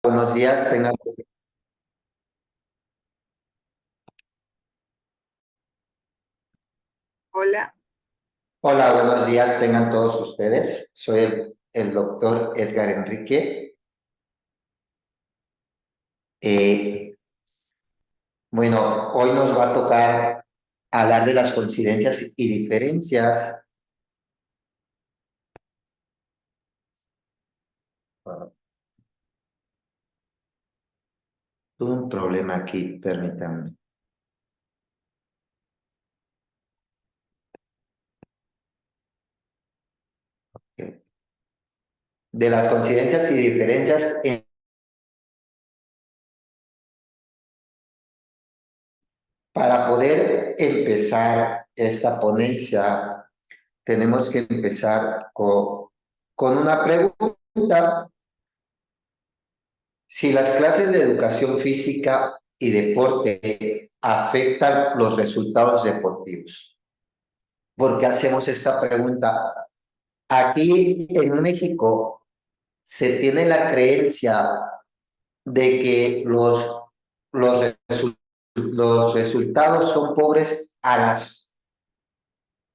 Buenos días, tengan. Hola, Hola, buenos días, tengan todos ustedes. Soy el doctor Edgar Enrique. Eh, bueno, hoy nos va a tocar hablar de las coincidencias y diferencias. Ah, tuve un problema aquí, permítanme. Ok. De las coincidencias y diferencias, para poder empezar esta ponencia, tenemos que empezar con una pregunta. Si las clases de educación física y deporte afectan los resultados deportivos. ¿Por qué hacemos esta pregunta? Aquí en México se tiene la creencia de que los, los resultados son pobres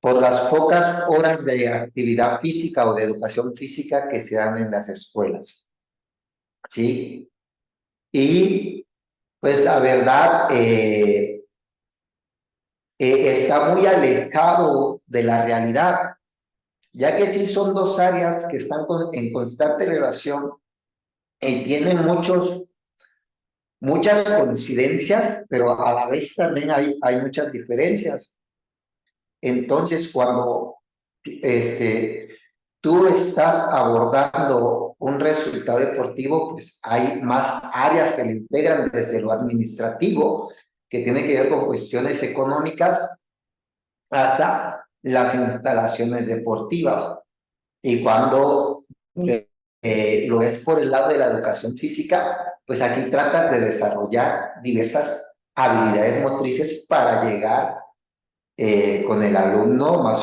por las pocas horas de actividad física o de educación física que se dan en las escuelas. ¿Sí? Y pues la verdad, está muy alejado de la realidad, ya que sí son dos áreas que están en constante relación y tienen muchas coincidencias, pero a la vez también hay muchas diferencias. Entonces, cuando tú estás abordando un resultado deportivo, pues hay más áreas que le integran desde lo administrativo, que tiene que ver con cuestiones económicas, hasta las instalaciones deportivas. Y cuando lo es por el lado de la educación física, pues aquí tratas de desarrollar diversas habilidades motrices para llegar con el alumno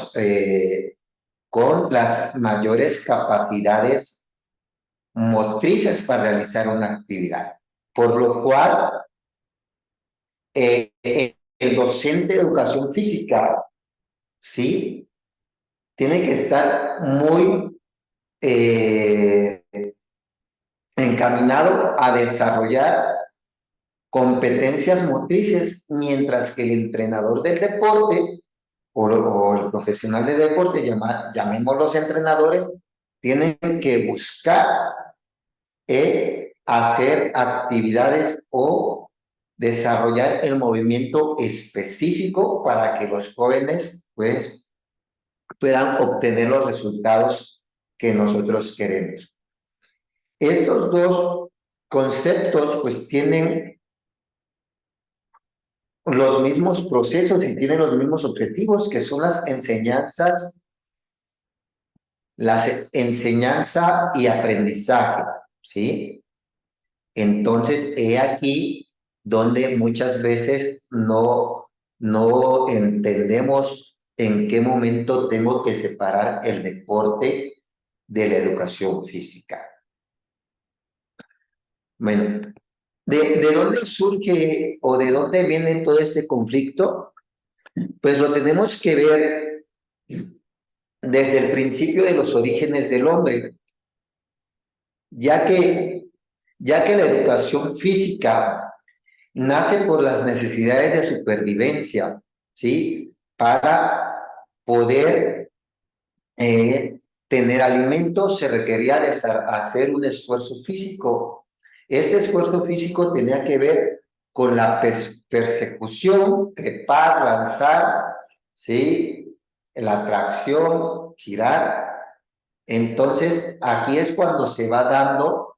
con las mayores capacidades motrices para realizar una actividad. Por lo cual, el docente de educación física, ¿sí? Tiene que estar muy eh, encaminado a desarrollar competencias motrices, mientras que el entrenador del deporte o el profesional de deporte, llamémoslos entrenadores, tienen que buscar hacer actividades o desarrollar el movimiento específico para que los jóvenes pues puedan obtener los resultados que nosotros queremos. Estos dos conceptos pues tienen los mismos procesos y tienen los mismos objetivos, que son las enseñanza y aprendizaje, ¿sí? Entonces, he aquí donde muchas veces no entendemos en qué momento tengo que separar el deporte de la educación física. Bueno, ¿de dónde surge o de dónde viene todo este conflicto? Pues lo tenemos que ver desde el principio de los orígenes del hombre, ya que, ya que la educación física nace por las necesidades de supervivencia, ¿sí? Para poder tener alimentos se requería de hacer un esfuerzo físico. Este esfuerzo físico tenía que ver con la persecución, trepar, lanzar, ¿sí? La tracción, girar. Entonces, aquí es cuando se va dando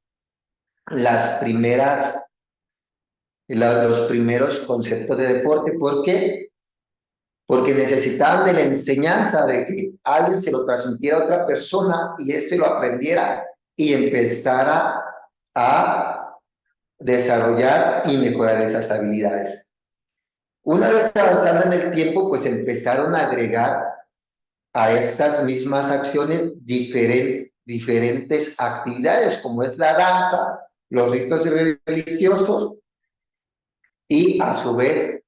las primeras, los primeros conceptos de deporte. ¿Por qué? Porque necesitaban de la enseñanza de que alguien se lo transmitiera a otra persona y esto lo aprendiera y empezara a desarrollar y mejorar esas habilidades. Una vez avanzando en el tiempo, pues empezaron a agregar a estas mismas acciones diferentes actividades, como es la danza, los ritos religiosos y a su vez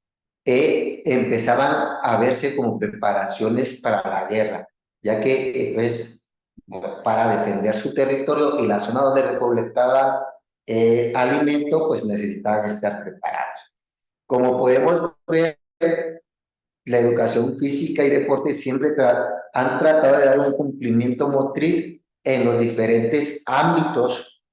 empezaban a verse como preparaciones para la guerra, ya que pues para defender su territorio y la zona donde recolectaban alimento, pues necesitaban estar preparados. Como podemos ver, la educación física y deporte siempre han tratado de dar un cumplimiento motriz en los diferentes ámbitos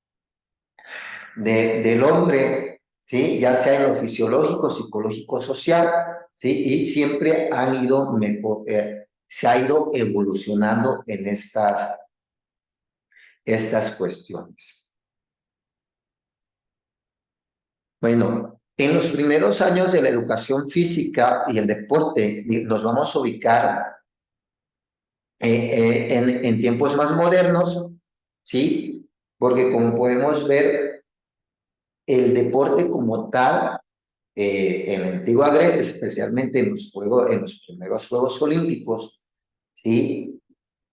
del hombre, ¿sí? Ya sea en lo fisiológico, psicológico, social, ¿sí? Y siempre han ido mejor, se ha ido evolucionando en estas cuestiones. Bueno, en los primeros años de la educación física y el deporte nos vamos a ubicar en tiempos más modernos, ¿sí? Porque como podemos ver, el deporte como tal, en la antigua Grecia, especialmente en los primeros Juegos Olímpicos, ¿sí?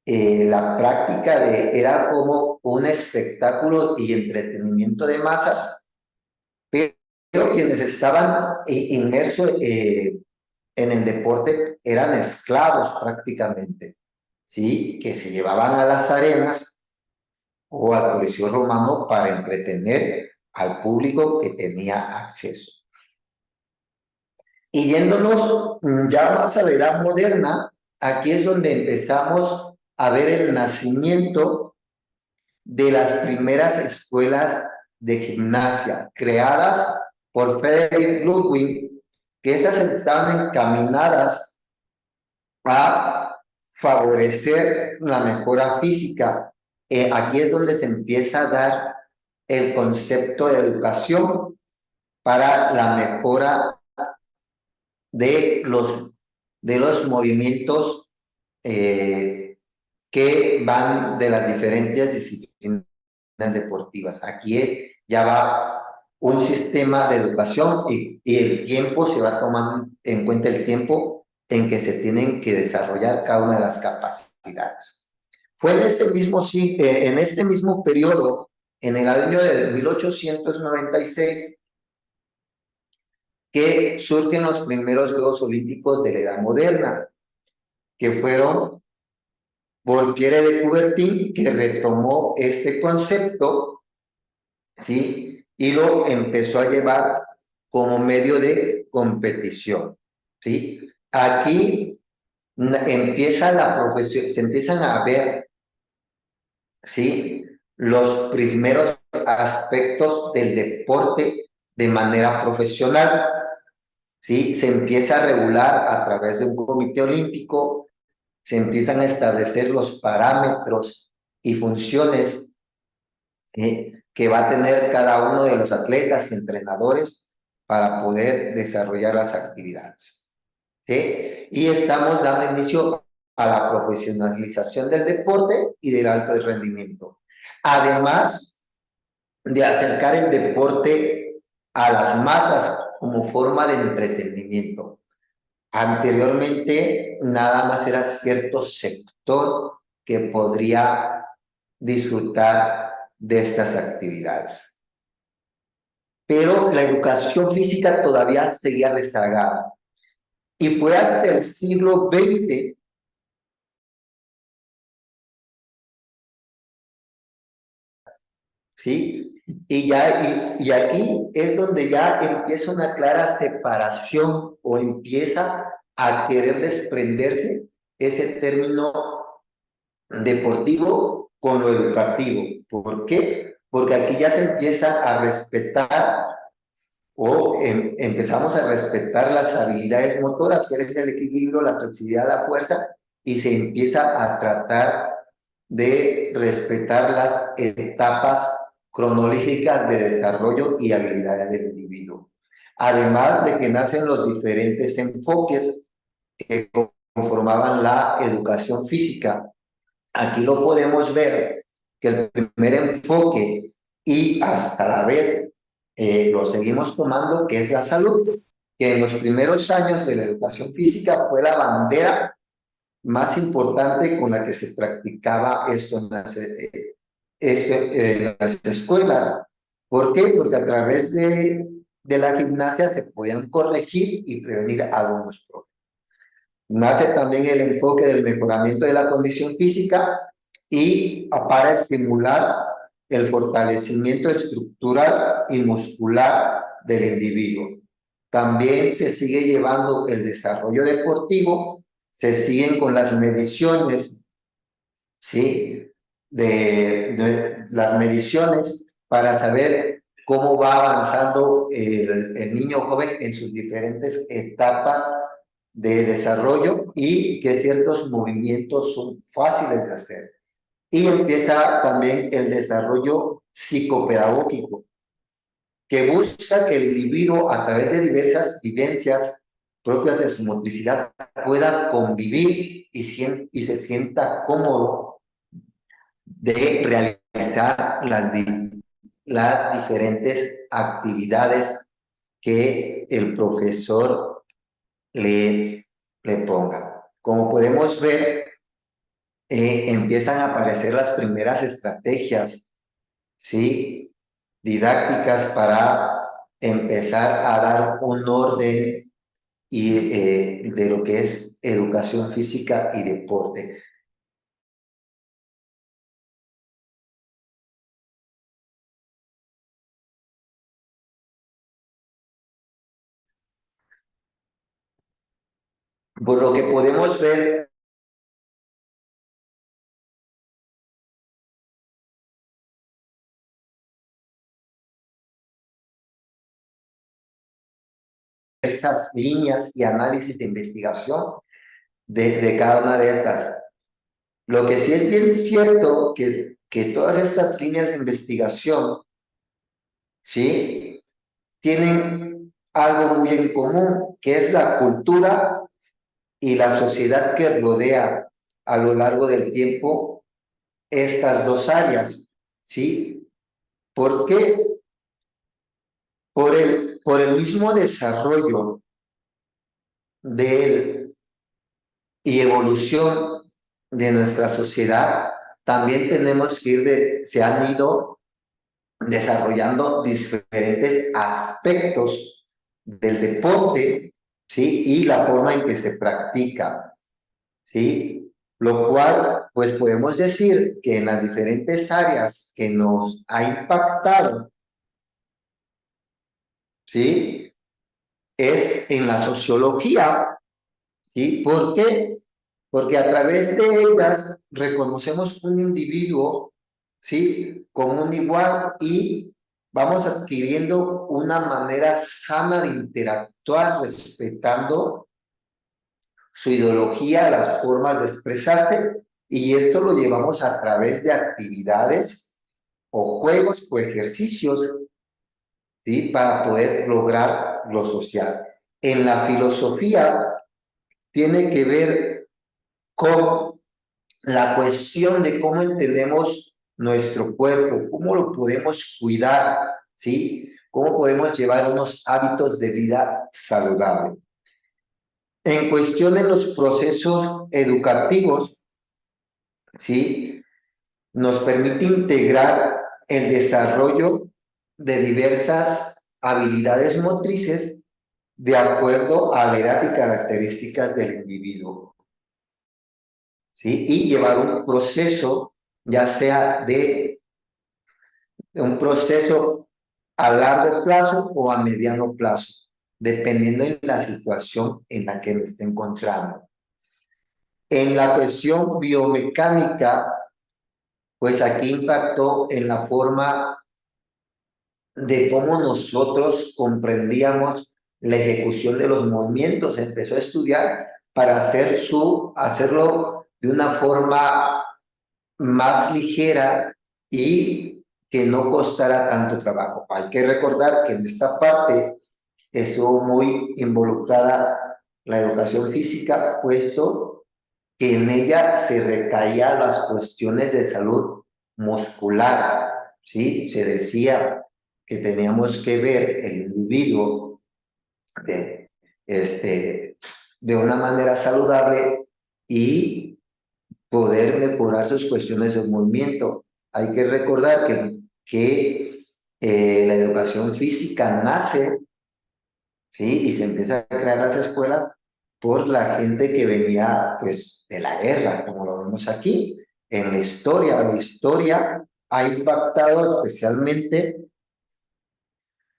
La práctica era como un espectáculo y entretenimiento de masas, pero quienes estaban inmersos en el deporte eran esclavos prácticamente, ¿sí? Que se llevaban a las arenas o al Coliseo Romano para entretener al público que tenía acceso. Y yéndonos ya más a la edad moderna, aquí es donde empezamos a ver el nacimiento de las primeras escuelas de gimnasia creadas por Frederick Ludwig, que estas estaban encaminadas a favorecer la mejora física. Aquí es donde se empieza a dar el concepto de educación para la mejora de los movimientos que van de las diferentes disciplinas deportivas. Aquí ya va un sistema de educación y el tiempo se va tomando en cuenta el tiempo en que se tienen que desarrollar cada una de las capacidades. Fue en este mismo periodo, en el año de 1896, que surgen los primeros Juegos Olímpicos de la Edad Moderna, que fueron por Pierre de Coubertin, que retomó este concepto, ¿sí? Y lo empezó a llevar como medio de competición, ¿sí? Aquí empieza la profesión, se empiezan a ver, ¿sí? Los primeros aspectos del deporte de manera profesional, ¿sí? Se empieza a regular a través de un comité olímpico, se empiezan a establecer los parámetros y funciones que va a tener cada uno de los atletas y entrenadores para poder desarrollar las actividades, ¿sí? Y estamos dando inicio a la profesionalización del deporte y del alto rendimiento. Además de acercar el deporte a las masas como forma de entretenimiento. Anteriormente, nada más era cierto sector que podría disfrutar de estas actividades. Pero la educación física todavía seguía rezagada. Y fue hasta el siglo XX ¿sí? Y aquí es donde ya empieza una clara separación o empieza a querer desprenderse ese término deportivo con lo educativo. ¿Por qué? Porque aquí ya se empieza a respetar o empezamos a respetar las habilidades motoras, que es el equilibrio, la flexibilidad, la fuerza, y se empieza a tratar de respetar las etapas cronológicas de desarrollo y habilidades del individuo. Además de que nacen los diferentes enfoques que conformaban la educación física. Aquí lo podemos ver que el primer enfoque y hasta la vez lo seguimos tomando, que es la salud, que en los primeros años de la educación física fue la bandera más importante con la que se practicaba esto en las escuelas, ¿Por qué? Porque a través de la gimnasia se pueden corregir y prevenir algunos problemas. Nace también el enfoque del mejoramiento de la condición física y para estimular el fortalecimiento estructural y muscular del individuo. También se sigue llevando el desarrollo deportivo, se siguen con las mediciones, ¿sí? De las mediciones para saber cómo va avanzando el niño joven en sus diferentes etapas de desarrollo y que ciertos movimientos son fáciles de hacer. Y empieza también el desarrollo psicopedagógico, que busca que el individuo, a través de diversas vivencias propias de su motricidad, pueda convivir y se sienta cómodo de realizar las diferentes actividades que el profesor le ponga. Como podemos ver, empiezan a aparecer las primeras estrategias, ¿sí? Didácticas para empezar a dar un orden de lo que es educación física y deporte. Por lo que podemos ver, esas líneas y análisis de investigación de cada una de estas. Lo que sí es bien cierto que todas estas líneas de investigación, ¿sí? Tienen algo muy en común, que es la cultura y la sociedad que rodea a lo largo del tiempo estas dos áreas, ¿sí? ¿Por qué? Por el mismo desarrollo de, y evolución de nuestra sociedad, también tenemos que se han ido desarrollando diferentes aspectos del deporte, ¿sí? Y la forma en que se practica, ¿sí? Lo cual, pues podemos decir que en las diferentes áreas que nos ha impactado, ¿sí? Es en la sociología, ¿sí? ¿Por qué? Porque a través de ellas reconocemos un individuo, ¿sí? Como un igual y vamos adquiriendo una manera sana de interactuar respetando su ideología, las formas de expresarte, y esto lo llevamos a través de actividades o juegos o ejercicios, ¿sí? Para poder lograr lo social. En la filosofía tiene que ver con la cuestión de cómo entendemos nuestro cuerpo, cómo lo podemos cuidar, ¿sí? Cómo podemos llevar unos hábitos de vida saludable. En cuestión de los procesos educativos, ¿sí? Nos permite integrar el desarrollo de diversas habilidades motrices de acuerdo a la edad y características del individuo, ¿sí? Y llevar un proceso, ya sea de un proceso a largo plazo o a mediano plazo, dependiendo de la situación en la que me esté encontrando. En la cuestión biomecánica, pues aquí impactó en la forma de cómo nosotros comprendíamos la ejecución de los movimientos. Empezó a estudiar para hacerlo de una forma más ligera y que no costara tanto trabajo. Hay que recordar que en esta parte estuvo muy involucrada la educación física, puesto que en ella se recaían las cuestiones de salud muscular, ¿sí? Se decía que teníamos que ver el individuo de, de una manera saludable y poder mejorar sus cuestiones de movimiento. Hay que recordar que la educación física nace, ¿sí? Y se empieza a crear las escuelas por la gente que venía, pues, de la guerra, como lo vemos aquí. En la historia ha impactado especialmente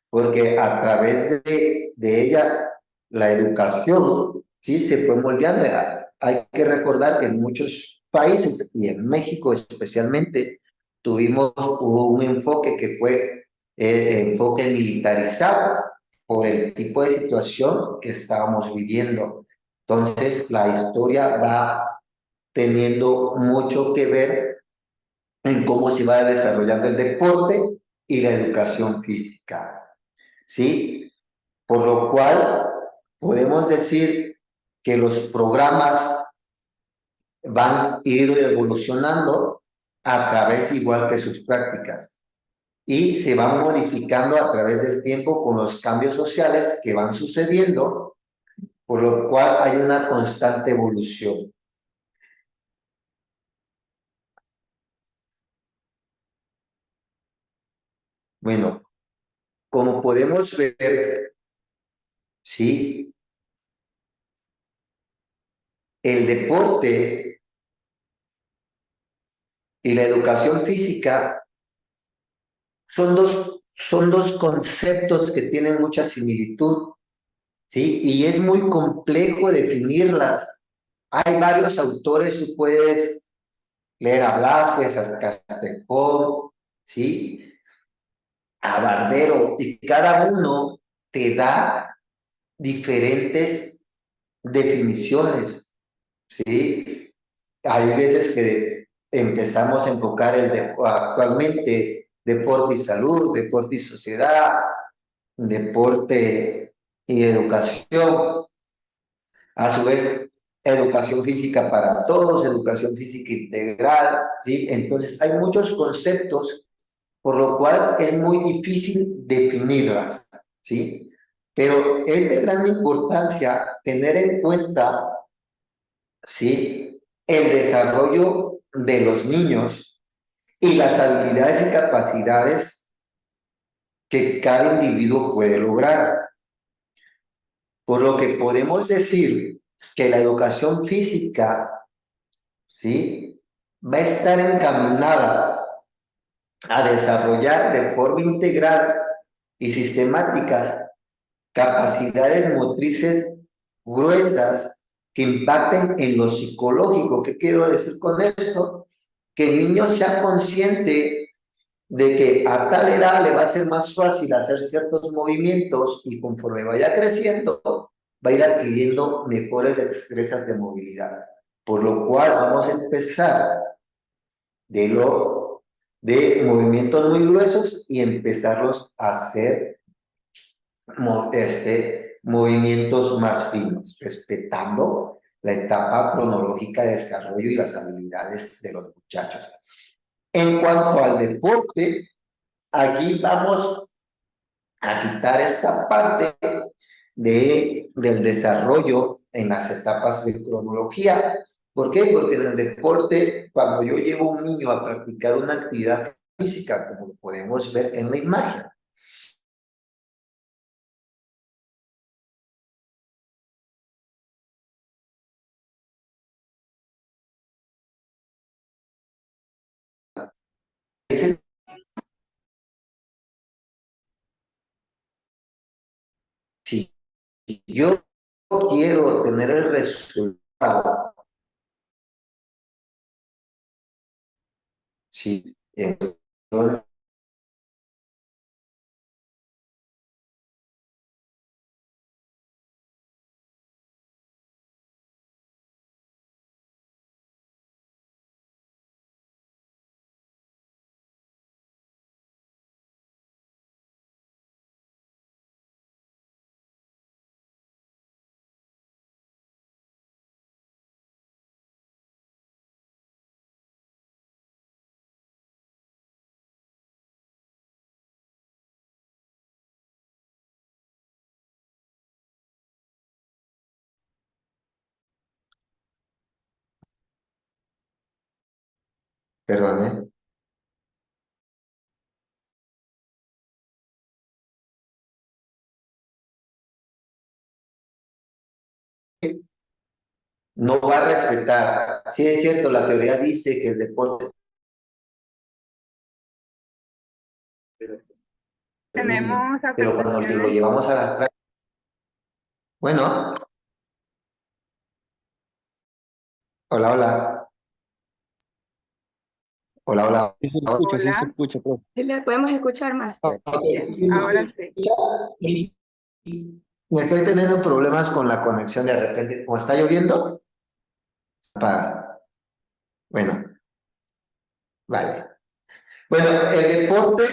porque a través de ella la educación, ¿sí? Se fue moldeando. Hay que recordar que en muchos países, y en México especialmente, hubo un enfoque que fue enfoque militarizado por el tipo de situación que estábamos viviendo. Entonces, la historia va teniendo mucho que ver en cómo se va desarrollando el deporte y la educación física, ¿sí? Por lo cual podemos decir que los programas van a ir evolucionando a través igual que sus prácticas y se van modificando a través del tiempo con los cambios sociales que van sucediendo, por lo cual hay una constante evolución. Bueno, como podemos ver, sí, el deporte y la educación física son dos conceptos que tienen mucha similitud, ¿sí? Y es muy complejo definirlas. Hay varios autores, tú puedes leer a Blázquez, a Castejón, ¿sí? A Barbero, y cada uno te da diferentes definiciones, ¿sí? Hay veces que empezamos a enfocar actualmente deporte y salud, deporte y sociedad, deporte y educación, a su vez educación física para todos, educación física integral, ¿sí? Entonces hay muchos conceptos, por lo cual es muy difícil definirlas, ¿sí? Pero es de gran importancia tener en cuenta, ¿sí? El desarrollo de los niños y las habilidades y capacidades que cada individuo puede lograr. Por lo que podemos decir que la educación física, ¿sí? Va a estar encaminada a desarrollar de forma integral y sistemáticas capacidades motrices gruesas que impacten en lo psicológico. ¿Qué quiero decir con esto? Que el niño sea consciente de que a tal edad le va a ser más fácil hacer ciertos movimientos y conforme vaya creciendo, va a ir adquiriendo mejores destrezas de movilidad. Por lo cual vamos a empezar de movimientos muy gruesos y empezarlos a hacer movimientos más finos, respetando la etapa cronológica de desarrollo y las habilidades de los muchachos. En cuanto al deporte, aquí vamos a quitar esta parte del desarrollo en las etapas de cronología. ¿Por qué? Porque en el deporte, cuando yo llevo a un niño a practicar una actividad física, como lo podemos ver en la imagen, si yo quiero tener el resultado, si yo perdón, no va a respetar. Sí es cierto, la teoría dice que el deporte del niño, Tenemos pero cuando lo afectaciones. llevamos a la práctica, bueno, hola, hola, hola, hola. Sí se escucha, sí se Hola, escucha, profe. Sí, le podemos escuchar más. Ok, yes, sí me ahora sí. escucha y me estoy teniendo problemas con la conexión de repente, como está lloviendo, bueno, vale. Bueno, el deporte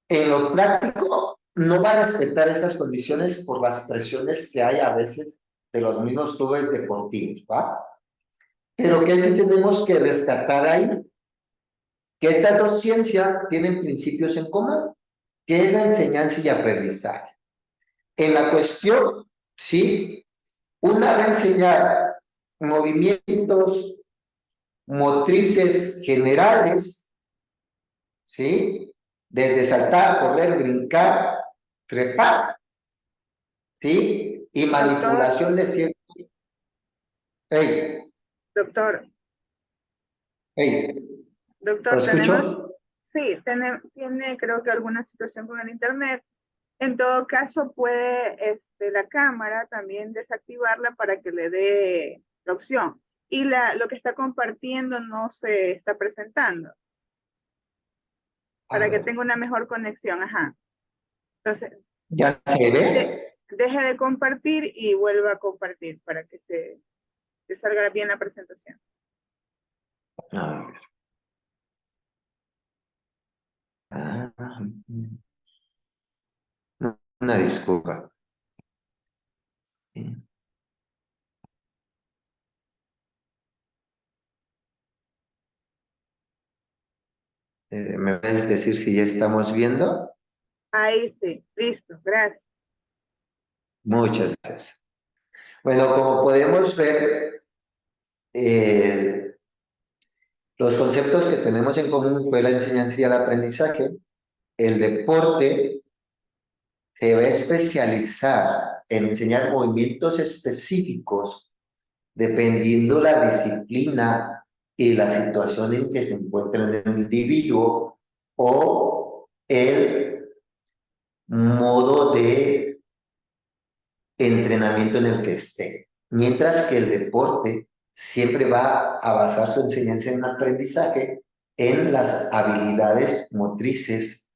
en lo práctico no va a respetar estas condiciones por las presiones que hay a veces de los mismos clubes deportivos, ¿va? Pero que sí tenemos que rescatar ahí, que estas dos ciencias tienen principios en común, que es la enseñanza y aprendizaje. En la cuestión, sí, una va a enseñar movimientos motrices generales, ¿sí? Desde saltar, correr, brincar, trepar, ¿sí? Y Doctor, manipulación de cierto. Hey, doctor, hey, ¿lo doctor, tenemos, escucho? sí, tiene creo que alguna situación con el internet. En todo caso, puede la cámara también desactivarla para que le dé la opción. Y lo que está compartiendo no se está presentando, A para que ver, tenga una mejor conexión. Ajá. Entonces, ¿ya se de- ve? deje de compartir y vuelva a compartir para que se salga bien la presentación. A ver. Ah, una disculpa. Sí. ¿Me puedes decir si ya estamos viendo? Ahí sí, listo, gracias. Muchas gracias. Bueno, como podemos ver, eh, los conceptos que tenemos en común fue la enseñanza y el aprendizaje. El deporte se va a especializar en enseñar movimientos específicos dependiendo la disciplina y la situación en que se encuentra el individuo o el modo de entrenamiento en el que esté. Mientras que el deporte siempre va a basar su enseñanza en aprendizaje en las habilidades motrices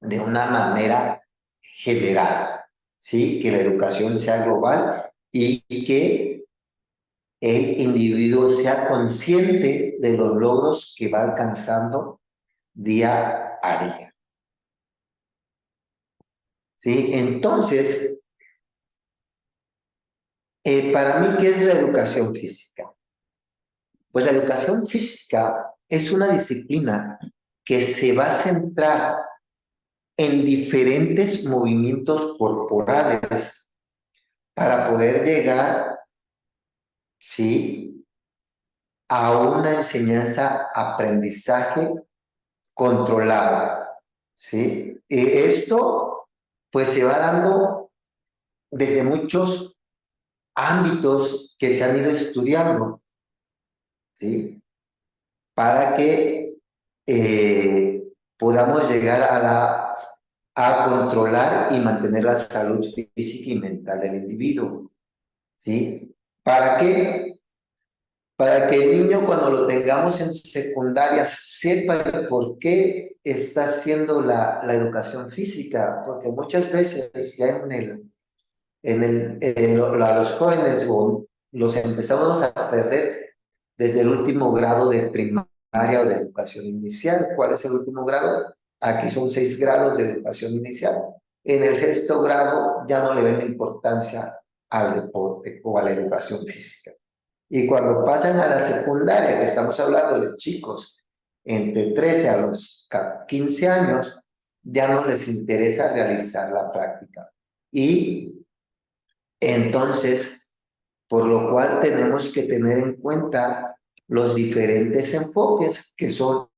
de una manera general, ¿sí? Que la educación sea global y que el individuo sea consciente de los logros que va alcanzando día a día, ¿sí? Entonces, para mí, ¿qué es la educación física? Pues la educación física es una disciplina que se va a centrar en diferentes movimientos corporales para poder llegar, ¿sí? A una enseñanza-aprendizaje controlada, ¿sí? Y esto, pues, se va dando desde muchos ámbitos que se han ido estudiando, ¿sí? Para que podamos llegar a controlar y mantener la salud física y mental del individuo, ¿sí? ¿Para qué? Para que el niño cuando lo tengamos en secundaria sepa el por qué está haciendo la educación física, porque muchas veces ya los jóvenes los empezamos a perder desde el último grado de primaria o de educación inicial. ¿Cuál es el último grado? Aquí son 6 grados de educación inicial. En el sexto grado ya no le ven importancia al deporte o a la educación física. Y cuando pasan a la secundaria, que estamos hablando de chicos entre 13 a los 15 años, ya no les interesa realizar la práctica. Y entonces, por lo cual tenemos que tener en cuenta los diferentes enfoques que son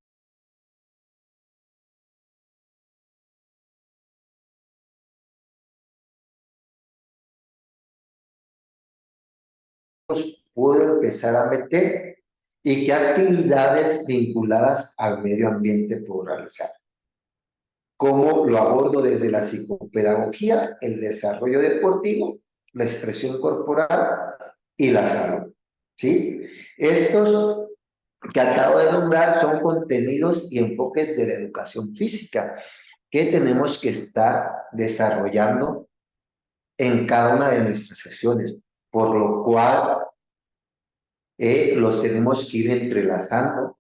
puedo empezar a meter y qué actividades vinculadas al medio ambiente puedo realizar. ¿Cómo lo abordo desde la psicopedagogía, el desarrollo deportivo, la expresión corporal y la salud? ¿Sí? Estos que acabo de nombrar son contenidos y enfoques de la educación física que tenemos que estar desarrollando en cada una de nuestras sesiones, por lo cual los tenemos que ir entrelazando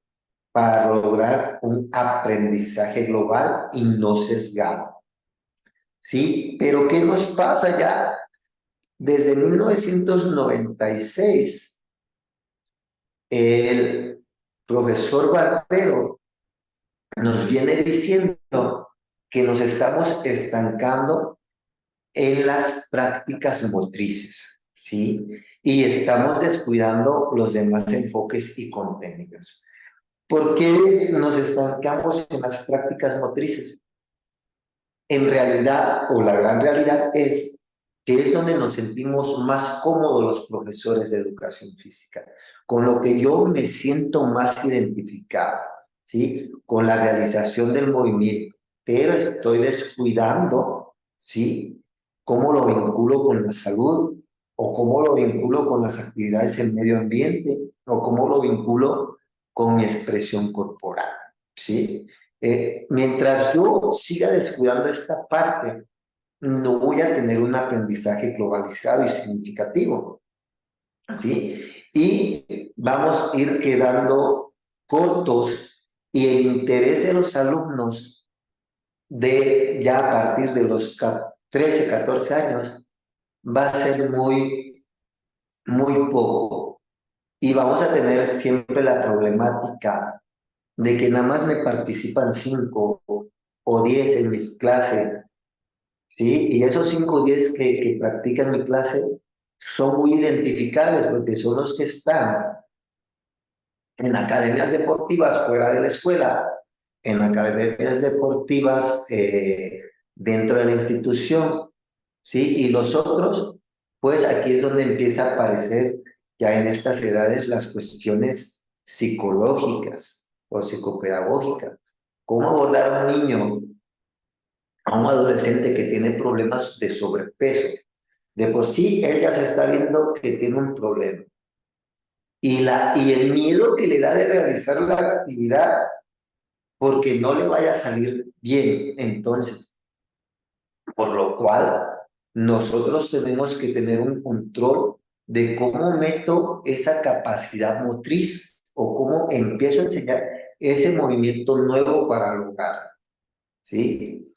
para lograr un aprendizaje global y no sesgado. ¿Sí? Pero ¿qué nos pasa ya? Desde 1996, el profesor Barbero nos viene diciendo que nos estamos estancando en las prácticas motrices, ¿sí? Y estamos descuidando los demás enfoques y contenidos. ¿Por qué nos estancamos en las prácticas motrices? En realidad, o la gran realidad es que es donde nos sentimos más cómodos los profesores de educación física, con lo que yo me siento más identificado, ¿sí? Con la realización del movimiento, pero estoy descuidando, ¿sí? Cómo lo vinculo con la salud, o cómo lo vinculo con las actividades del medio ambiente, o cómo lo vinculo con mi expresión corporal, ¿sí? Mientras yo siga descuidando esta parte, no voy a tener un aprendizaje globalizado y significativo, ¿sí? Y vamos a ir quedando cortos y el interés de los alumnos de ya a partir de los 13, 14 años va a ser muy poco. Y vamos a tener siempre la problemática de que nada más me participan 5 o 10 en mis clases, ¿sí? Y esos 5 o 10 que practican mi clase son muy identificables porque son los que están en academias deportivas fuera de la escuela, en academias deportivas dentro de la institución, ¿sí? Y los otros, pues aquí es donde empieza a aparecer ya en estas edades las cuestiones psicológicas o psicopedagógicas. ¿Cómo abordar a un niño, a un adolescente que tiene problemas de sobrepeso? De por sí, él ya se está viendo que tiene un problema. Y el miedo que le da de realizar la actividad porque no le vaya a salir bien. Entonces, por lo cual, nosotros tenemos que tener un control de cómo meto esa capacidad motriz o cómo empiezo a enseñar ese movimiento nuevo para lograr, ¿sí?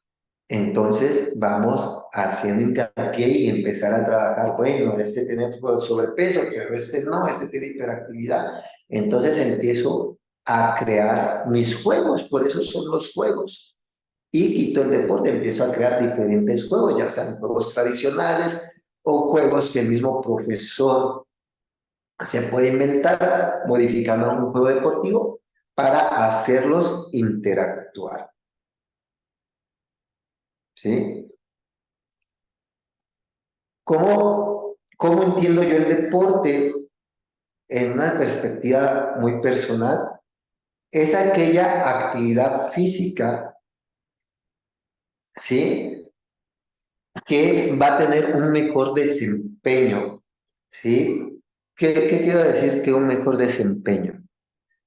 Entonces vamos haciendo hincapié y empezar a trabajar, bueno, este tiene sobrepeso, pero este no, este tiene hiperactividad. Entonces empiezo a crear mis juegos, por eso son los juegos. Y quito el deporte, empiezo a crear diferentes juegos, ya sean juegos tradicionales o juegos que el mismo profesor se puede inventar, modificando un juego deportivo para hacerlos interactuar. ¿Sí? ¿Cómo entiendo yo el deporte en una perspectiva muy personal? Es aquella actividad física, ¿sí? Que va a tener un mejor desempeño, ¿sí? ¿Qué quiero decir que un mejor desempeño?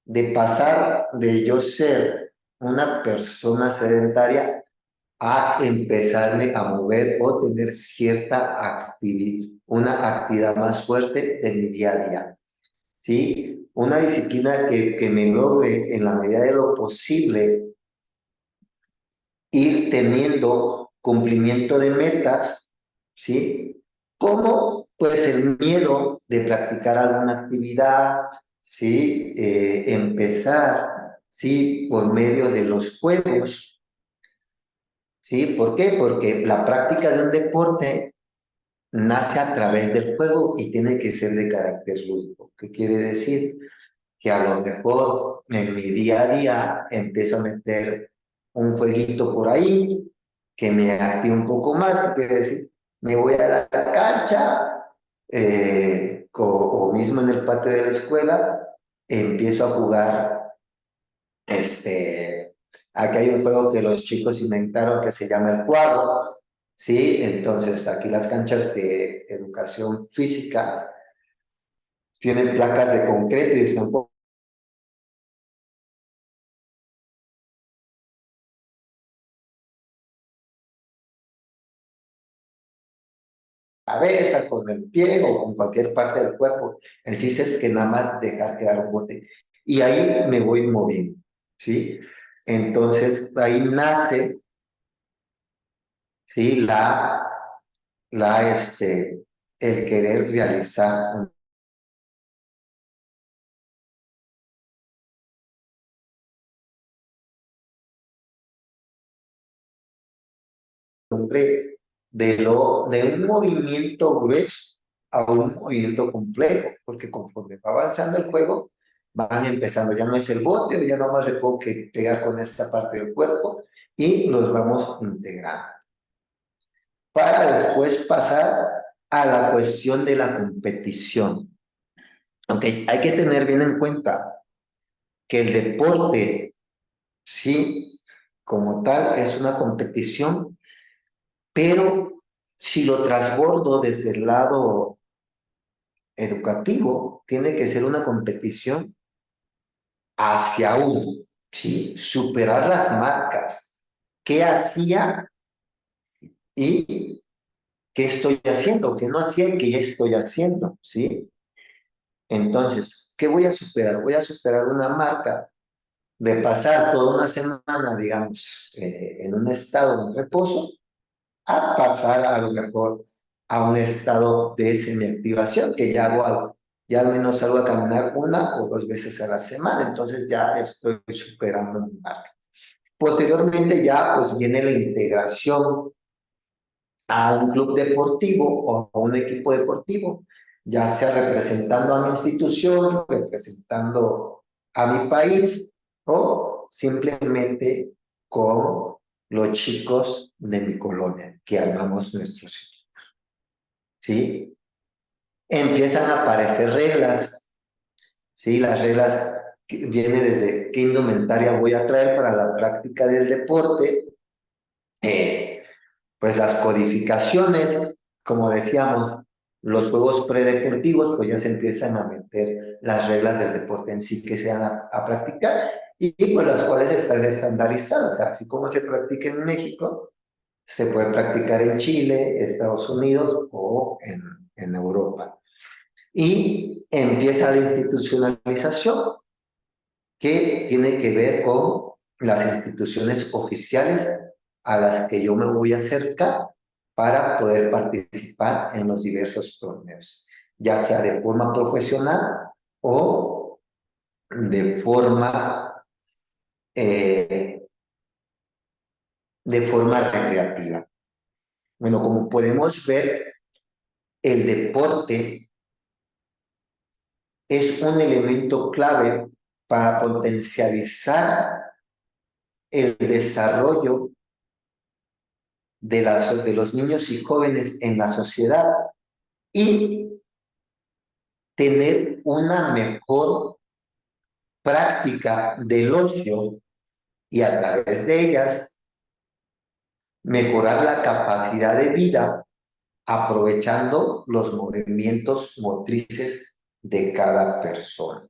De pasar de yo ser una persona sedentaria a empezarme a mover o tener cierta actividad, una actividad más fuerte en mi día a día. ¿Sí? Una disciplina que me logre en la medida de lo posible ir teniendo cumplimiento de metas, ¿sí? Como pues el miedo de practicar alguna actividad, ¿sí? Empezar, ¿sí? Por medio de los juegos, ¿sí? ¿Por qué? Porque la práctica de un deporte nace a través del juego y tiene que ser de carácter lúdico. ¿Qué quiere decir? Que a lo mejor en mi día a día empiezo a meter un jueguito por ahí que me active un poco más, que quiere decir, me voy a la cancha o mismo en el patio de la escuela, empiezo a jugar, aquí hay un juego que los chicos inventaron que se llama el cuadro, ¿sí? Entonces aquí las canchas de educación física tienen placas de concreto y están cabeza, con el pie o con cualquier parte del cuerpo. El chiste es que nada más dejar quedar un bote. Y ahí me voy moviendo, ¿sí? Entonces, ahí nace, ¿sí? El querer realizar un nombre de un movimiento grueso a un movimiento complejo, porque conforme va avanzando el juego, van empezando, ya no es el bote, o ya no más le puedo que pegar con esta parte del cuerpo, y los vamos integrando. Para después pasar a la cuestión de la competición. Ok, hay que tener bien en cuenta que el deporte, sí, como tal, es una competición, pero si lo transbordo desde el lado educativo, tiene que ser una competición hacia uno, ¿sí? Superar las marcas. ¿Qué hacía y qué estoy haciendo? ¿Qué no hacía y qué ya estoy haciendo? ¿Sí? Entonces, ¿qué voy a superar? Voy a superar una marca de pasar toda una semana, digamos, en un estado de reposo, a pasar a lo mejor a un estado de semiactivación, que ya hago algo, ya al menos salgo a caminar 1 o 2 veces a la semana, entonces ya estoy superando mi marca. Posteriormente ya pues viene la integración a un club deportivo o a un equipo deportivo, ya sea representando a mi institución, representando a mi país o simplemente con los chicos de mi colonia que armamos nuestros equipos, ¿sí? Empiezan a aparecer reglas, ¿sí? Las reglas que vienen desde qué indumentaria voy a traer para la práctica del deporte, pues las codificaciones, como decíamos, los juegos predeportivos, pues ya se empiezan a meter las reglas del deporte en sí que se van a practicar y pues las cuales están estandarizadas, así como se practica en México, se puede practicar en Chile, Estados Unidos o en Europa. Y empieza la institucionalización, que tiene que ver con las instituciones oficiales a las que yo me voy a acercar para poder participar en los diversos torneos, ya sea de forma profesional o eh, de forma recreativa. Bueno, como podemos ver, el deporte es un elemento clave para potencializar el desarrollo de los niños y jóvenes en la sociedad y tener una mejor práctica del ocio y a través de ellas mejorar la capacidad de vida aprovechando los movimientos motrices de cada persona.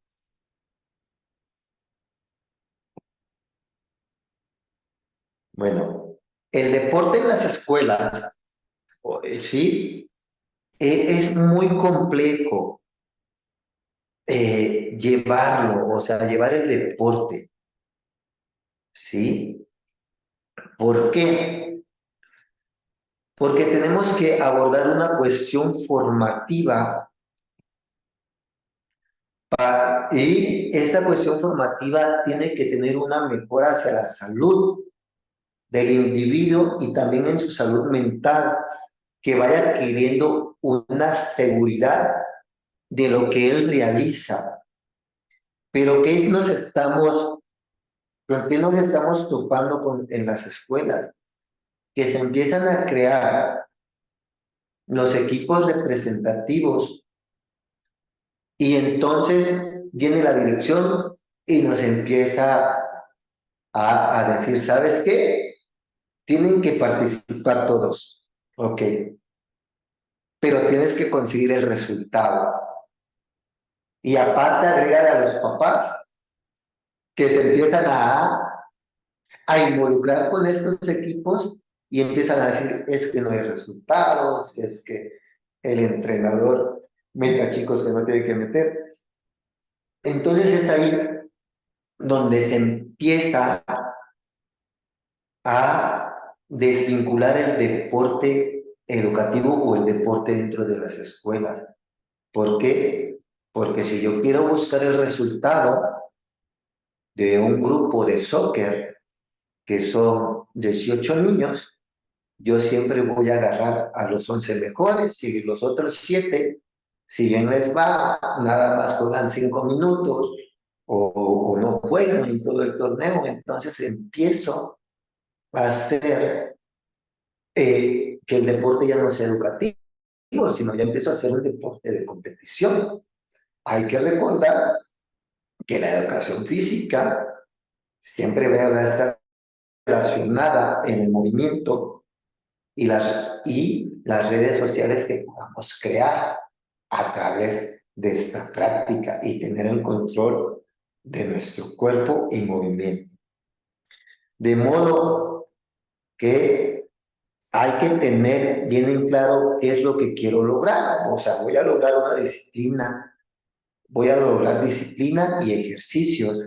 Bueno, el deporte en las escuelas, sí, es muy complejo llevarlo, o sea, llevar el deporte, ¿sí? ¿Por qué? Porque tenemos que abordar una cuestión formativa y esta cuestión formativa tiene que tener una mejora hacia la salud del individuo y también en su salud mental, que vaya adquiriendo una seguridad de lo que él realiza. Pero ¿con qué nos estamos topando en las escuelas? Que se empiezan a crear los equipos representativos Y entonces viene la dirección y nos empieza a decir, ¿sabes qué? Tienen que participar todos, ok, pero tienes que conseguir el resultado. Y aparte agregar a los papás que se empiezan a involucrar con estos equipos y empiezan a decir, es que no hay resultados, es que el entrenador mete a chicos que no tiene que meter. Entonces es ahí donde se empieza a desvincular el deporte educativo o el deporte dentro de las escuelas. ¿Por qué? Porque si yo quiero buscar el resultado de un grupo de soccer que son 18 niños, yo siempre voy a agarrar a los 11 mejores y los otros 7, si bien les va, nada más juegan 5 minutos o no juegan en todo el torneo, entonces empiezo a hacer que el deporte ya no sea educativo, sino ya empiezo a hacer un deporte de competición. Hay que recordar que la educación física siempre va a estar relacionada en el movimiento y las redes sociales que podamos crear a través de esta práctica y tener el control de nuestro cuerpo y movimiento. De modo que hay que tener bien en claro qué es lo que quiero lograr. O sea, voy a lograr una disciplina, voy a lograr disciplina y ejercicios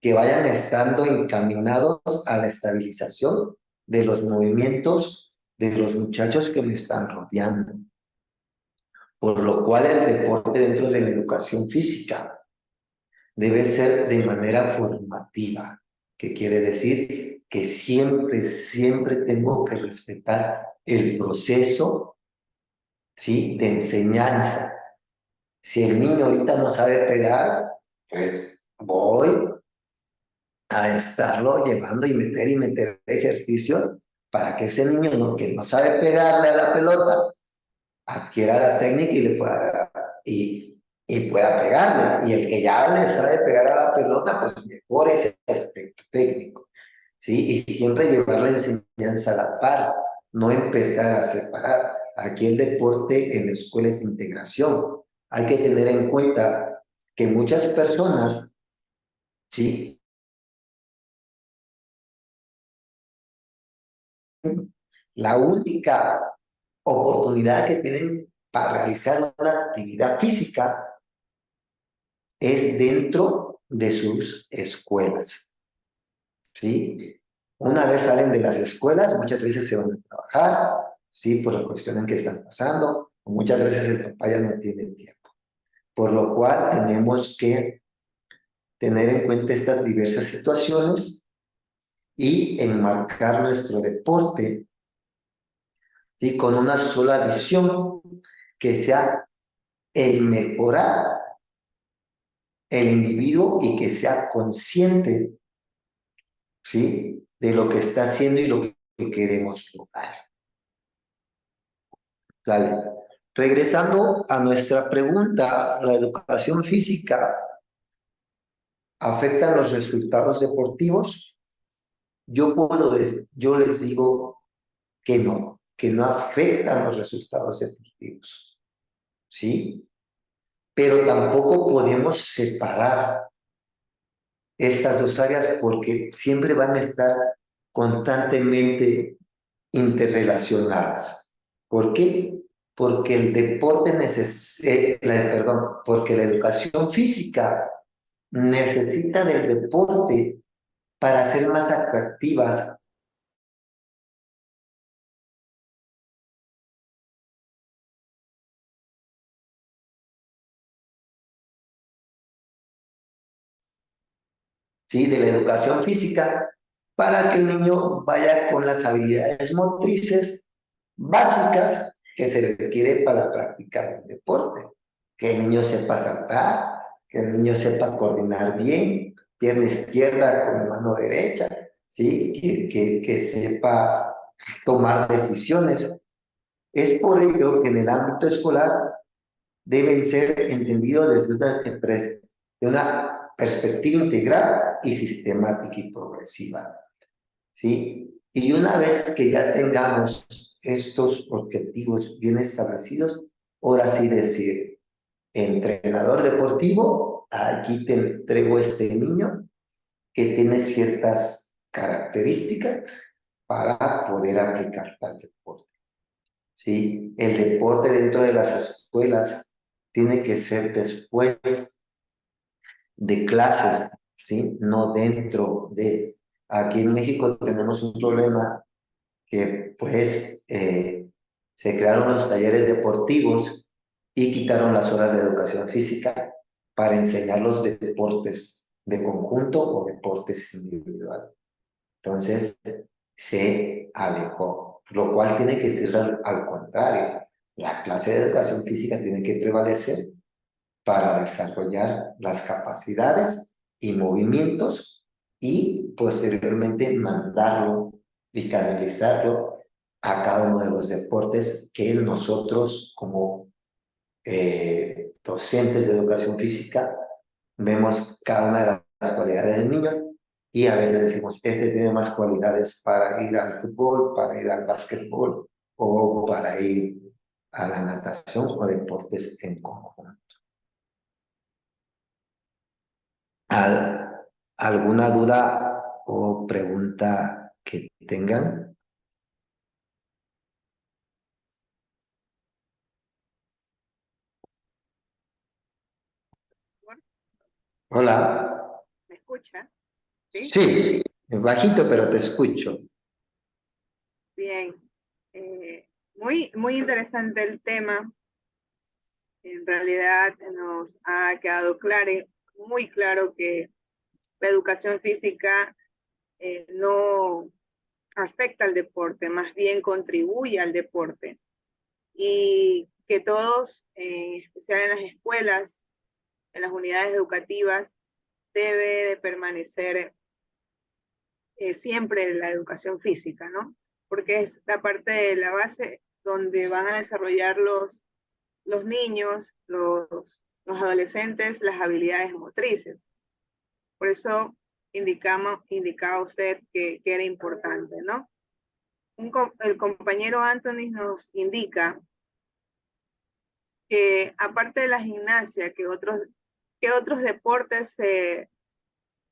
que vayan estando encaminados a la estabilización de los movimientos de los muchachos que me están rodeando. Por lo cual el deporte dentro de la educación física debe ser de manera formativa, que quiere decir que siempre tengo que respetar el proceso, ¿sí?, de enseñanza. Si el niño ahorita no sabe pegar, pues voy a estarlo llevando y meter ejercicios para que ese niño que no sabe pegarle a la pelota adquiera la técnica y le pueda, y pueda pegarle. Y el que ya le sabe pegar a la pelota, pues mejor ese aspecto técnico, ¿sí? Y siempre llevar la enseñanza a la par, no empezar a separar. Aquí el deporte en la escuela es de integración. Hay que tener en cuenta que muchas personas, ¿sí?, la única oportunidad que tienen para realizar una actividad física es dentro de sus escuelas, ¿sí? Una vez salen de las escuelas, muchas veces se van a trabajar, ¿sí?, por la cuestión en que están pasando, o muchas veces el papá ya no tiene tiempo. Por lo cual tenemos que tener en cuenta estas diversas situaciones y enmarcar nuestro deporte, ¿sí?, con una sola visión, que sea el mejorar el individuo y que sea consciente, ¿sí?, de lo que está haciendo y lo que queremos lograr. ¿Sale? Regresando a nuestra pregunta, ¿la educación física afecta los resultados deportivos? Yo les digo que no afectan los resultados deportivos, ¿sí? Pero tampoco podemos separar estas dos áreas porque siempre van a estar constantemente interrelacionadas. ¿Por qué? Porque el deporte porque la educación física necesita del deporte para ser más atractivas. ¿Sí?, de la educación física, para que el niño vaya con las habilidades motrices básicas que se requiere para practicar el deporte. Que el niño sepa saltar, que el niño sepa coordinar bien, pierna izquierda con mano derecha, ¿sí?, que sepa tomar decisiones. Es por ello que en el ámbito escolar deben ser entendidos desde de una perspectiva integral y sistemática y progresiva, ¿sí? Y una vez que ya tengamos estos objetivos bien establecidos, ahora sí decir, entrenador deportivo, aquí te entrego este niño que tiene ciertas características para poder aplicar tal deporte, ¿sí? El deporte dentro de las escuelas tiene que ser después de clases, ¿sí? No dentro de... Aquí en México tenemos un problema que pues se crearon los talleres deportivos y quitaron las horas de educación física para enseñar los deportes de conjunto o deportes individuales. Entonces se alejó, lo cual tiene que ser al contrario. La clase de educación física tiene que prevalecer para desarrollar las capacidades y movimientos y posteriormente mandarlo y canalizarlo a cada uno de los deportes que nosotros como docentes de educación física vemos cada una de las cualidades del niño y a veces decimos, este tiene más cualidades para ir al fútbol, para ir al básquetbol o para ir a la natación o deportes en conjunto. ¿Alguna duda o pregunta que tengan? Bueno, Hola. ¿me escucha? ¿Sí? Sí, bajito, pero te escucho. Bien. Muy interesante el tema. En realidad nos ha quedado claro, muy claro que la educación física no afecta al deporte, más bien contribuye al deporte. Y que todos, en especial en las escuelas, en las unidades educativas, debe de permanecer siempre la educación física, ¿no? Porque es la parte de la base donde van a desarrollar los niños, los adolescentes, las habilidades motrices. Por eso indicaba usted que era importante, ¿no? El compañero Anthony nos indica que aparte de la gimnasia, que otros deportes se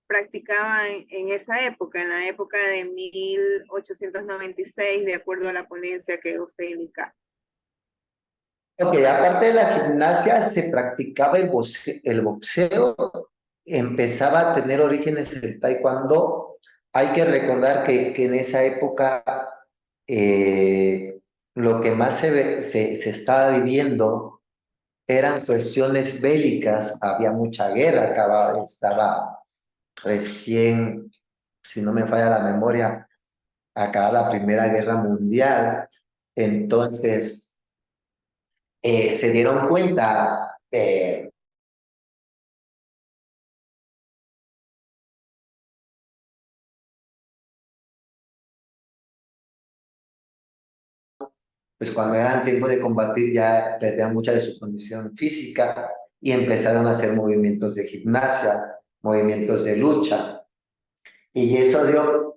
practicaban en esa época, en la época de 1896, de acuerdo a la ponencia que usted indica. Ok, aparte de la gimnasia, se practicaba el boxeo, empezaba a tener orígenes el taekwondo. Hay que recordar que en esa época lo que más se estaba viviendo eran cuestiones bélicas, había mucha guerra, estaba recién, si no me falla la memoria, acaba la Primera Guerra Mundial. Entonces, se dieron cuenta, pues cuando eran tiempo de combatir ya perdían mucha de su condición física y empezaron a hacer movimientos de gimnasia, movimientos de lucha. Y eso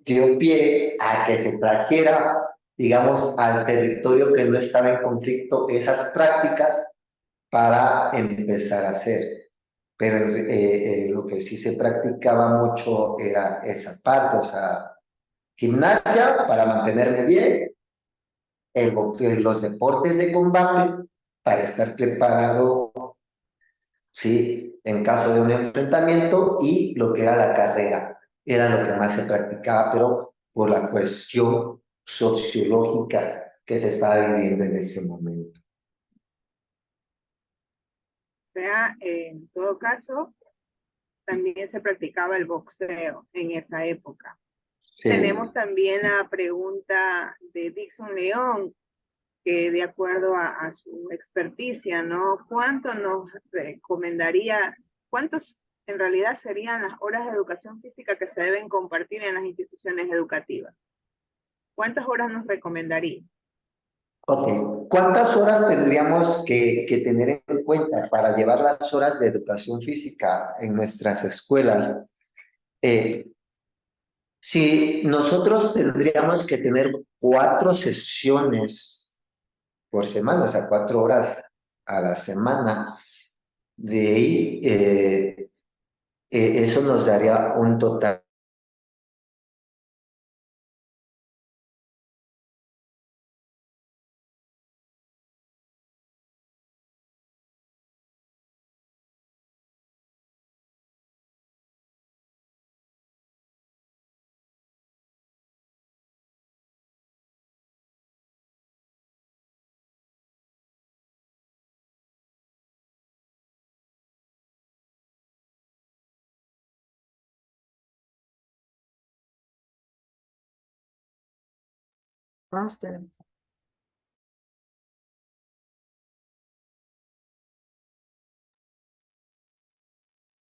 dio pie a que se trajera, digamos, al territorio que no estaba en conflicto esas prácticas para empezar a hacer. Pero lo que sí se practicaba mucho era esa parte, o sea, gimnasia para mantenerme bien, los deportes de combate para estar preparado, ¿sí? En caso de un enfrentamiento y lo que era la carrera, era lo que más se practicaba, pero por la cuestión sociológica que se estaba viviendo en ese momento. O sea, en todo caso, también se practicaba el boxeo en esa época. Sí. Tenemos también la pregunta de Dixon León, que de acuerdo a su experticia, ¿no? ¿Cuánto nos recomendaría, cuántos en realidad serían las horas de educación física que se deben compartir en las instituciones educativas? ¿Cuántas horas nos recomendaría? Ok, ¿cuántas horas tendríamos que tener en cuenta para llevar las horas de educación física en nuestras escuelas? Eh, si nosotros tendríamos que tener 4 sesiones por semana, o sea, 4 horas a la semana, de ahí eso nos daría un total.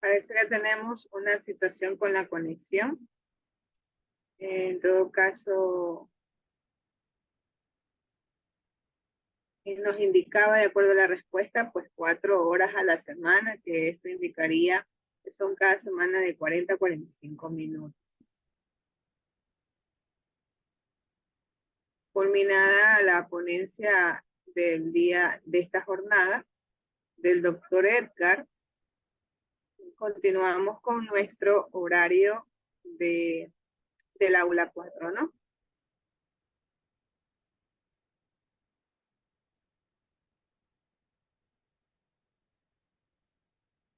Parece que tenemos una situación con la conexión. En todo caso, nos indicaba, de acuerdo a la respuesta, pues 4 horas a la semana, que esto indicaría que son cada semana de 40 a 45 minutos. Culminada la ponencia del día de esta jornada del doctor Edgar, continuamos con nuestro horario del aula 4, ¿no?